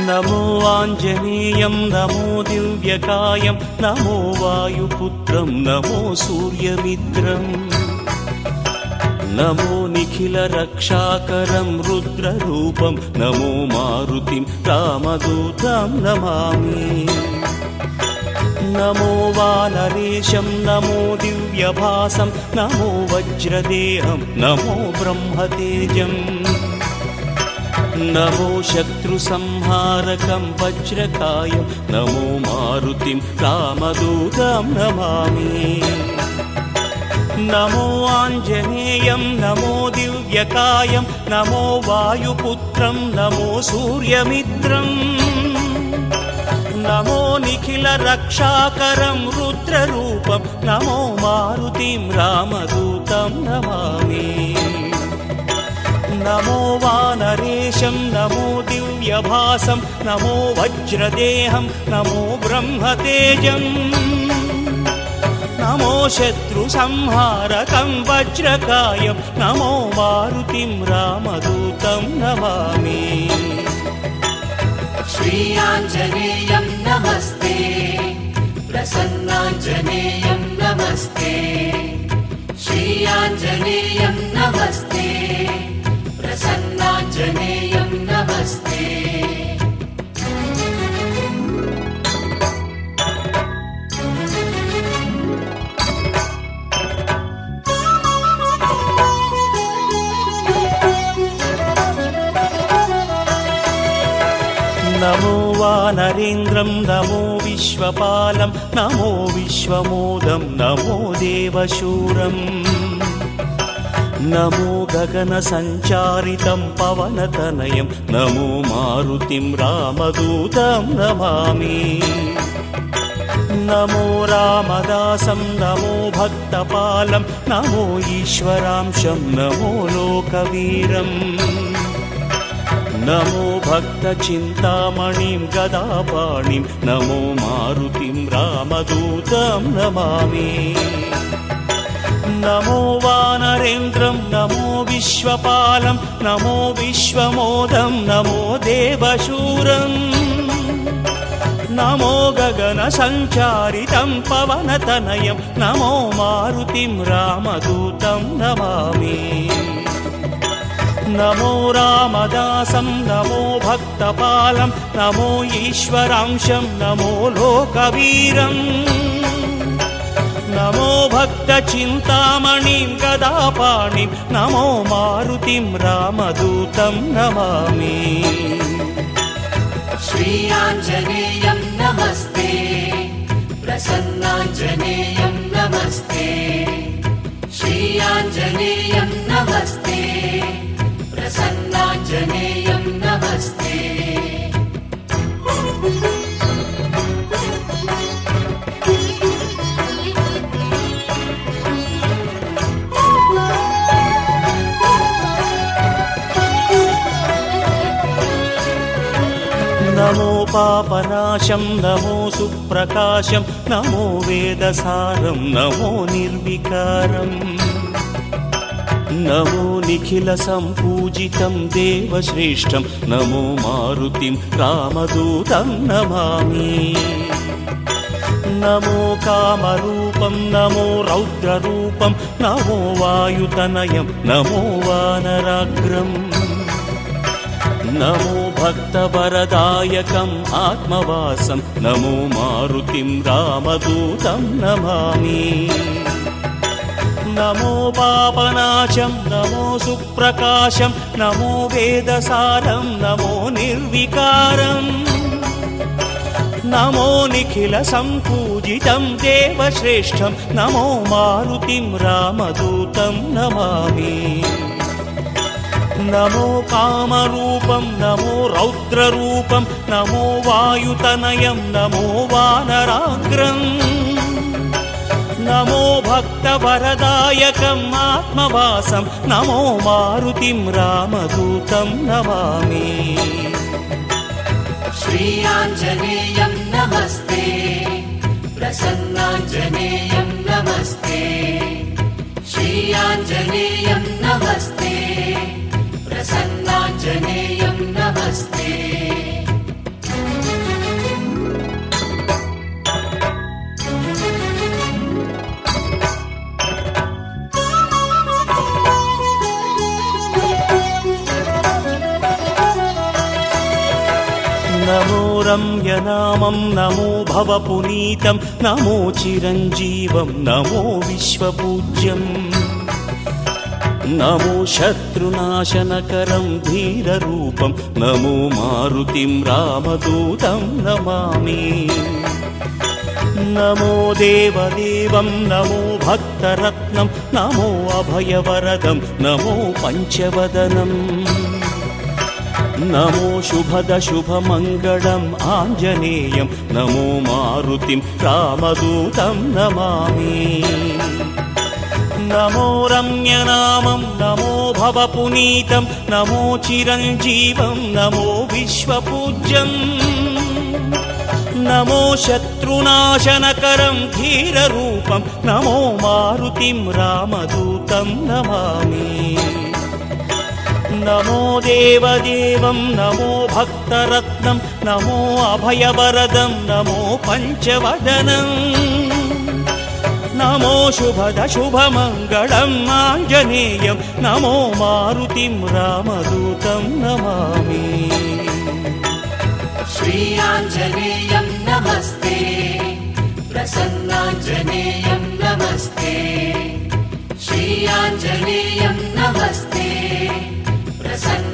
नमो आञ्जनेयं नमो दिव्यकायं नमो वायुपुत्रं नमो सूर्यमित्रम् नमो निखिलरक्षाकरं रुद्ररूपं नमो मारुतिं रामदूतं नमामि नमो वानरेशं नमो दिव्यभासं नमो वज्रदेहं नमो ब्रह्मतेजम् नमो शत्रुसंहारकं वज्रकायं नमो मारुतिं रामदूतं नमामि नमो आञ्जनेयं नमो दिव्यकायं नमो वायुपुत्रं नमो सूर्यमित्रम् नमो निखिलरक्षाकरं रुद्ररूपं नमो मारुतिं रामदूतं नमामि नमो वानरेशं नमो दिव्यभासं नमो वज्रदेहं नमो ब्रह्मतेजम् नमो शत्रुसंहारकं वज्रकायं नमो मारुतिं रामदूतं नमामि श्री आञ्जनेयं नमस्ते प्रसन्नाञ्जनेयं नमस्ते श्री आञ्जनेयं नमस्ते प्रसन्नाञ्जनेयं नमस्ते नमो वानरेन्द्रं नमो विश्वपालं नमो विश्वमोदं नमो देवशूरम् नमो गगनसञ्चारितं पवनतनयं नमो मारुतिं रामदूतं नमामि नमो रामदासं नमो भक्तपालं नमो ईश्वरांशं नमो लोकवीरम् नमो भक्तचिन्तामणिं गदापाणिं नमो मारुतिं रामदूतं नमामि नमो वानरेन्द्रं नमो विश्वपालं नमो विश्वमोदं नमो देवशूरम् नमो गगनसञ्चारितं पवनतनयं नमो मारुतिं रामदूतं नमामि नमो रामदासं नमो भक्तपालं नमो ईश्वरांशं नमो लोकवीरम् नमो भक्तचिन्तामणिं गदापाणिं नमो मारुतिं रामदूतं नमामि श्री आञ्जनेयं नमस्ते प्रसन्नाञ्जनेयं नमस्ते श्री आञ्जनेयं नमस्ते प्रसन्नाञ्जनेयं नमस्ते नमो पापनाशं नमो सुप्रकाशं नमो वेदसारं नमो निर्विकारम् नमो निखिलसम्पूजितं देवश्रेष्ठं नमो मारुतिं रामदूतं नमामि नमो कामरूपं नमो रौद्ररूपं नमो वायुतनयं नमो वानराग्रम् नमो भक्तवरदायकम् आत्मवासं नमो मारुतिं रामदूतं नमामि नमो पापनाशं नमो सुप्रकाशं नमो वेदसारं नमो निर्विकारम् नमो निखिलसम्पूजितं देवश्रेष्ठं नमो मारुतिं रामदूतं नमामि नमो कामरूपं नमो रौद्ररूपं नमो वायुतनयं नमो वानराग्रम् नमो भक्तवरदायकम् आत्मवासं नमो मारुतिं रामदूतं नमामि श्री आञ्जनेयं नमस्ते प्रसन्नाञ्जनेयं नमस्ते श्री आञ्जनेयं नमस्ते प्रसन्नाञ्जनेयं नमस्ते రమ్యనామం నమో భవపునీతం నమో చిరంజీవం నమో విశ్వపూజ్యం నమో శత్రునాశనకరం ధీరరూపం నమో మారుతిం రామదూతం నమామి నమో దేవదేవం నమో భక్తరత్నం నమో అభయవరదం నమో పంచవదనం నమో శుభద శుభమంగళం ఆంజనేయం నమో మారుతిం రామదూతం నమామి నమో రమ్యనామం నమో భవపునీతం నమో చిరంజీవం నమో విశ్వపూజ్యం నమో శత్రునాశనకరం ధీరరూపం నమో మారుతిం రామదూతం నమామి నమో దేవదేవం నమో భక్తరత్నం నమో అభయవరదం నమో పంచవదనం నమో శుభద శుభమంగళం ఆంజనేయం నమో మారుతిం రామదూతం నమామి श्रीयाञ्जनेयं नमस्ते प्रसन्नाञ्जनेयं नमस्ते श्रीयाञ्जनेयं नमस्ते प्रसन्न